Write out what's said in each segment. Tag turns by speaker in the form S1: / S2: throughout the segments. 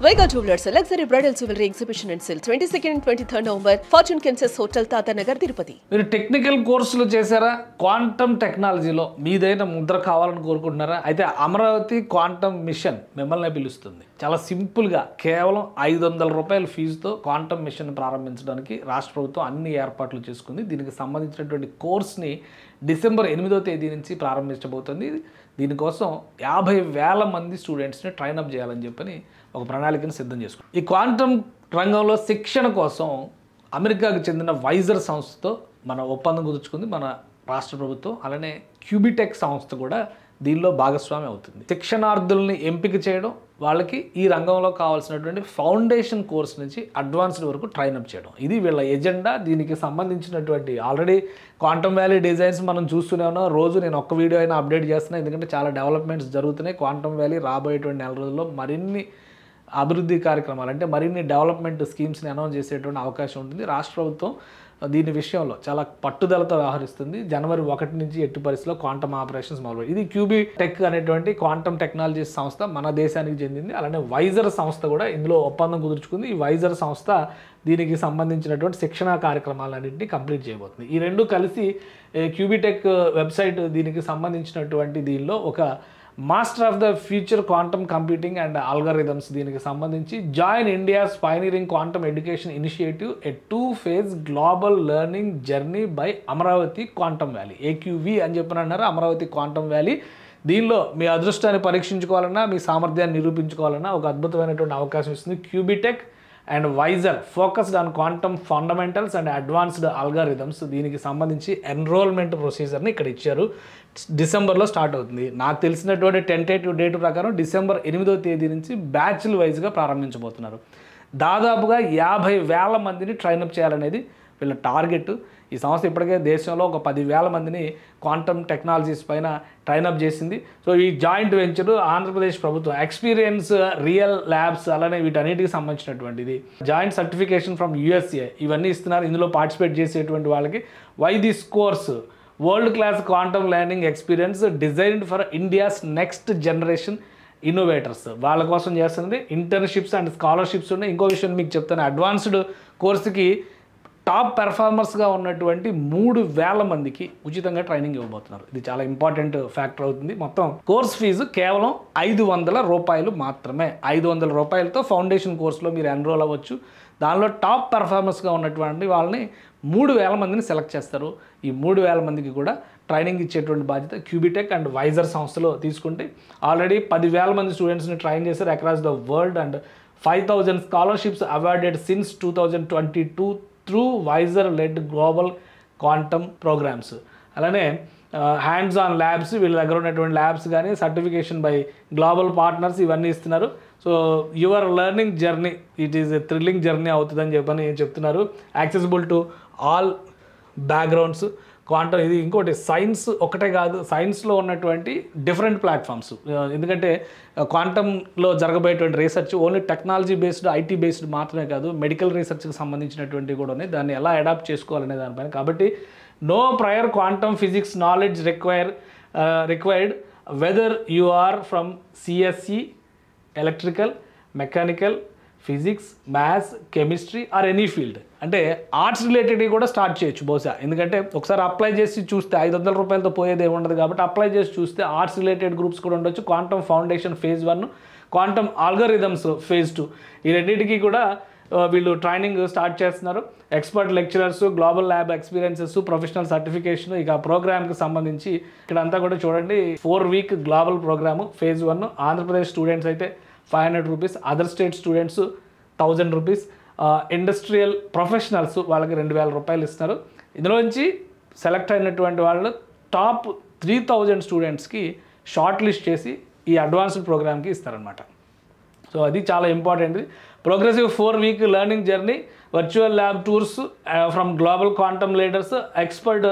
S1: Vega Jewelers, a luxury bridal jewelry exhibition and sale 22nd and 23rd November, Fortune Kansas Hotel, Tata Nagar, Tirupati.
S2: మీరు technical కోర్సులు చేశారా? Quantum టెక్నాలజీలో మీదైన ముద్ర కావాలని కోరుకుంటున్నారా? అయితే Amaravati quantum mission మిమ్మల్ని పిలుస్తుంది. చాలా సింపుల్గా కేవలం 500 రూపాయల ఫీజుతో క్వాంటమ్ మిషన్ ప్రారంభించడానికి రాష్ట్ర ప్రభుత్వం అన్ని ఏర్పాట్లు చేసుకుంది. దీనికి సంబంధించినటువంటి కోర్స్ని డిసెంబర్ 8వ తేదీ నుంచి ప్రారంభించబోతుంది. దీనికోసం 50,000 మంది స్టూడెంట్స్ని ట్రైనప్ చేయాలని చెప్పని ఒక ప్రణాళికను సిద్ధం చేసుకుంది. ఈ క్వాంటమ్ రంగంలో శిక్షణ కోసం అమెరికాకు చెందిన వైజర్ సంస్థతో మన ఒప్పందం కుదుర్చుకుంది మన రాష్ట్ర ప్రభుత్వం. అలానే క్యూబిటెక్ సంస్థ కూడా దీనిలో భాగస్వామి అవుతుంది. శిక్షణార్థుల్ని ఎంపిక చేయడం, వాళ్ళకి ఈ రంగంలో కావాల్సినటువంటి ఫౌండేషన్ కోర్స్ నుంచి అడ్వాన్స్డ్ వరకు ట్రైనప్ చేయడం, ఇది వీళ్ళ ఎజెండా. దీనికి సంబంధించినటువంటి ఆల్రెడీ క్వాంటమ్ వ్యాలీ డిజైన్స్ మనం చూస్తూనే ఉన్నాం. రోజు నేను ఒక్క వీడియో అయినా అప్డేట్ చేస్తున్నాను, ఎందుకంటే చాలా డెవలప్మెంట్స్ జరుగుతున్నాయి. క్వాంటమ్ వ్యాలీ రాబోయేటువంటి నెల రోజుల్లో మరిన్ని అభివృద్ధి కార్యక్రమాలు అంటే మరిన్ని డెవలప్మెంట్ స్కీమ్స్ని అనౌన్స్ చేసేటువంటి అవకాశం ఉంటుంది. రాష్ట్ర ప్రభుత్వం దీని విషయంలో చాలా పట్టుదలతో వ్యవహరిస్తుంది. జనవరి 1 నుంచి ఎట్టి పరిస్థితిలో క్వాంటమ్ ఆపరేషన్స్ మొదలు. ఇది క్యూబిటెక్ అనేటువంటి క్వాంటమ్ టెక్నాలజీస్ సంస్థ మన దేశానికి చెందింది. అలానే వైజర్ సంస్థ కూడా ఇందులో ఒప్పందం కుదుర్చుకుంది. ఈ వైజర్ సంస్థ దీనికి సంబంధించినటువంటి శిక్షణా కార్యక్రమాలన్నింటినీ కంప్లీట్ చేయబోతుంది. ఈ రెండు కలిసి క్యూబిటెక్ వెబ్సైట్ దీనికి సంబంధించినటువంటి దీనిలో ఒక master of the future quantum computing and algorithms దీనికి సంబంధించి join India's pioneering quantum education initiative a 2-phase global learning journey by Amaravati quantum valley, AQV అని చెప్పని అన్నారు. అమరావతి క్వాంటమ్ వ్యాలీ దీనిలో మీ అదృష్టాన్ని పరీక్షించుకోవాలన్నా, మీ సామర్థ్యాన్ని నిరూపించుకోవాలన్నా ఒక అద్భుతమైనటువంటి అవకాశం ఇస్తుంది. Qubitech and Wiser focused on quantum fundamentals and advanced algorithms. దీనికి సంబంధించి ఎన్రోల్మెంట్ ప్రొసీజర్ని ఇక్కడ ఇచ్చారు. డిసెంబర్లో స్టార్ట్ అవుతుంది. నాకు తెలిసినటువంటి టెంటేటివ్ డేట్ ప్రకారం డిసెంబర్ 8వ తేదీ నుంచి బ్యాచ్ల వైజ్గా ప్రారంభించబోతున్నారు. దాదాపుగా 50,000 మందిని ట్రైనప్ చేయాలనేది వీళ్ళ టార్గెట్. ఈ సంస్థ ఇప్పటికే దేశంలో ఒక 10,000 మందిని క్వాంటమ్ టెక్నాలజీస్ పైన ట్రైనప్ చేసింది. సో ఈ జాయింట్ వెంచర్ ఆంధ్రప్రదేశ్ ప్రభుత్వం ఎక్స్పీరియన్స్ రియల్ ల్యాబ్స్ అలానే వీటన్నిటికి సంబంధించినటువంటిది. జాయింట్ సర్టిఫికేషన్ ఫ్రమ్ USA ఇవన్నీ ఇస్తున్నారు. ఇందులో పార్టిసిపేట్ చేసేటువంటి వాళ్ళకి why this course world class quantum learning experience designed for India's next generation innovators. వాళ్ళ కోసం చేస్తున్నది. ఇంటర్న్షిప్స్ అండ్ స్కాలర్షిప్స్ ఉన్నాయి. ఇంకో విషయం మీకు చెప్తాను, అడ్వాన్స్డ్ కోర్సుకి టాప్ పెర్ఫార్మర్స్గా ఉన్నటువంటి 3,000 మందికి ఉచితంగా ట్రైనింగ్ ఇవ్వబోతున్నారు. ఇది చాలా ఇంపార్టెంట్ ఫ్యాక్టర్ అవుతుంది. మొత్తం కోర్స్ ఫీజు కేవలం 500 రూపాయలు మాత్రమే. 500 రూపాయలతో ఫౌండేషన్ కోర్సులో మీరు ఎన్రోల్ అవ్వచ్చు. దానిలో టాప్ పెర్ఫార్మర్స్గా ఉన్నటువంటి వాళ్ళని 3,000 మందిని సెలెక్ట్ చేస్తారు. ఈ 3,000 మందికి కూడా ట్రైనింగ్ ఇచ్చేటువంటి బాధ్యత క్యూబిటెక్ అండ్ వైజర్ సంస్థలో తీసుకుంటే ఆల్రెడీ 10,000 మంది స్టూడెంట్స్ని ట్రైన్ చేశారు across the world and 5,000 scholarships awarded since 2022 through వైజర్ లెడ్ గ్లోబల్ క్వాంటమ్ ప్రోగ్రామ్స్. అలానే హ్యాండ్స్ ఆన్ ల్యాబ్స్, వీళ్ళ దగ్గర ఉన్నటువంటి ల్యాబ్స్ కానీ సర్టిఫికేషన్ బై గ్లోబల్ పార్ట్నర్స్ ఇవన్నీ ఇస్తున్నారు. So your learning journey it is a thrilling journey అవుతుందని చెప్పని చెప్తున్నారు. Accessible to all backgrounds quantum. ఇది ఇంకోటి సైన్స్ ఒకటే కాదు, సైన్స్లో ఉన్నటువంటి డిఫరెంట్ ప్లాట్ఫామ్స్. ఎందుకంటే క్వాంటంలో జరగబోయేటువంటి research only technology based IT based మాత్రమే కాదు, మెడికల్ రీసెర్చ్కి సంబంధించినటువంటి కూడా ఉన్నాయి. దాన్ని ఎలా అడాప్ట్ చేసుకోవాలనే దానిపైన. కాబట్టి no prior quantum physics knowledge required whether you are from CSC, electrical, mechanical, physics, maths, chemistry or any field. అంటే ఆర్ట్స్ రిలేటెడ్ కూడా స్టార్ట్ చేయొచ్చు బహుశా. ఎందుకంటే ఒకసారి అప్లై చేసి చూస్తే 500 రూపాయలతో పోయేది ఏముండదు కాబట్టి అప్లై చేసి చూస్తే ఆర్ట్స్ రిలేటెడ్ గ్రూప్స్ కూడా ఉండొచ్చు. Quantum foundation phase 1, quantum algorithms phase 2 ఈ రెండింటికి కూడా వీళ్ళు ట్రైనింగ్ స్టార్ట్ చేస్తున్నారు. Expert lecturers, global lab experiences, professional certification. ఇక ప్రోగ్రామ్కి సంబంధించి ఇక్కడంతా కూడా చూడండి 4-week global programme phase 1. Andhra Pradesh students అయితే 500 rupees, other state students 1,000 rupees, industrial professionals వాళ్ళకి 2,000 రూపాయలు ఇస్తున్నారు. ఇందులోంచి సెలెక్ట్ అయినటువంటి వాళ్ళు టాప్ 3,000 స్టూడెంట్స్కి షార్ట్ లిస్ట్ చేసి ఈ అడ్వాన్స్డ్ ప్రోగ్రామ్కి ఇస్తారనమాట. సో అది చాలా important. Progressive 4-week learning journey, virtual lab tours from global quantum leaders, expert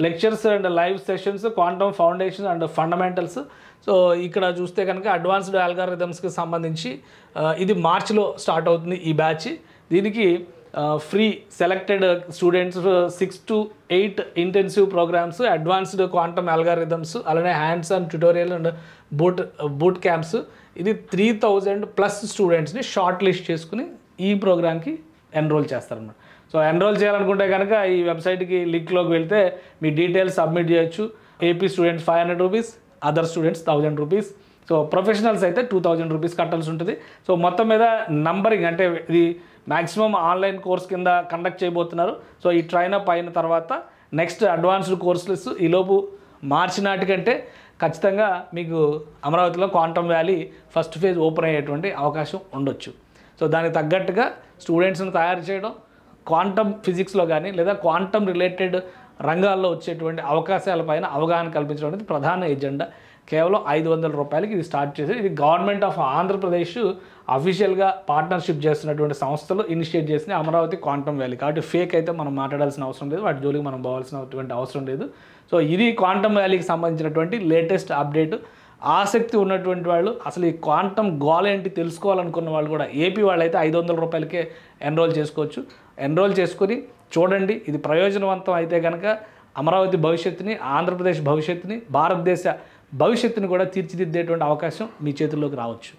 S2: lectures and live sessions, quantum foundation and fundamentals. So ఇక్కడ చూస్తే కనుక అడ్వాన్స్డ్ ఆల్గారిథమ్స్కి సంబంధించి ఇది మార్చిలో స్టార్ట్ అవుతుంది ఈ బ్యాచ్. దీనికి free selected students 6 to 8 intensive programmes, advanced quantum algorithms, అలానే hands on tutorial and boot camps ఇది 3000+ స్టూడెంట్స్ని షార్ట్ లిస్ట్ చేసుకుని ఈ ప్రోగ్రామ్కి ఎన్రోల్ చేస్తారన్నమాట. సో ఎన్రోల్ చేయాలనుకుంటే కనుక ఈ వెబ్సైట్కి లింక్లోకి వెళ్తే మీ డీటెయిల్స్ సబ్మిట్ చేయొచ్చు. AP students 500 rupees, other students 1000 rupees. So professionals అయితే 2000 రూపీస్ కట్టాల్సి ఉంటుంది. సో మొత్తం మీద నంబరింగ్ అంటే ఇది మ్యాక్సిమం ఆన్లైన్ కోర్స్ కింద కండక్ట్ చేయబోతున్నారు. సో ఈ ట్రైన్ అప్ అయిన తర్వాత నెక్స్ట్ అడ్వాన్స్డ్ కోర్సెస్ ఈలోపు మార్చి నాటికంటే ఖచ్చితంగా మీకు అమరావతిలో quantum valley first phase open అయ్యేటువంటి అవకాశం ఉండొచ్చు. సో దానికి తగ్గట్టుగా స్టూడెంట్స్ని తయారు చేయడం, క్వాంటమ్ ఫిజిక్స్లో కానీ లేదా క్వాంటమ్ రిలేటెడ్ రంగాల్లో వచ్చేటువంటి అవకాశాలపైన అవగాహన కల్పించడం అనేది ప్రధాన ఎజెండా. కేవలం 500 రూపాయలకి ఇది స్టార్ట్ చేసి, ఇది గవర్నమెంట్ ఆఫ్ ఆంధ్రప్రదేశ్ అఫీషియల్గా పార్ట్నర్షిప్ చేస్తున్నటువంటి సంస్థలు ఇనిషియేట్ చేసిన అమరావతి క్వాంటమ్ వ్యాలీ. కాబట్టి ఫేక్ అయితే మనం మాట్లాడాల్సిన అవసరం లేదు, వాటి జోలికి మనం పోవాల్సినటువంటి అవసరం లేదు. సో ఇది క్వాంటమ్ వ్యాలీకి సంబంధించినటువంటి లేటెస్ట్ అప్డేట్. ఆసక్తి ఉన్నటువంటి వాళ్ళు, అసలు ఈ క్వాంటమ్ గోల్ ఏంటి తెలుసుకోవాలనుకున్న వాళ్ళు కూడా ఏపీ వాళ్ళైతే 500 రూపాయలకే ఎన్రోల్ చేసుకోవచ్చు. ఎన్రోల్ చేసుకొని చూడండి. ఇది ప్రయోజనవంతం అయితే కనుక అమరావతి భవిష్యత్తుని, ఆంధ్రప్రదేశ్ భవిష్యత్తుని, భారతదేశ భవిష్యత్తుని కూడా తీర్చిదిద్దేటువంటి అవకాశం మీ చేతుల్లోకి రావచ్చు.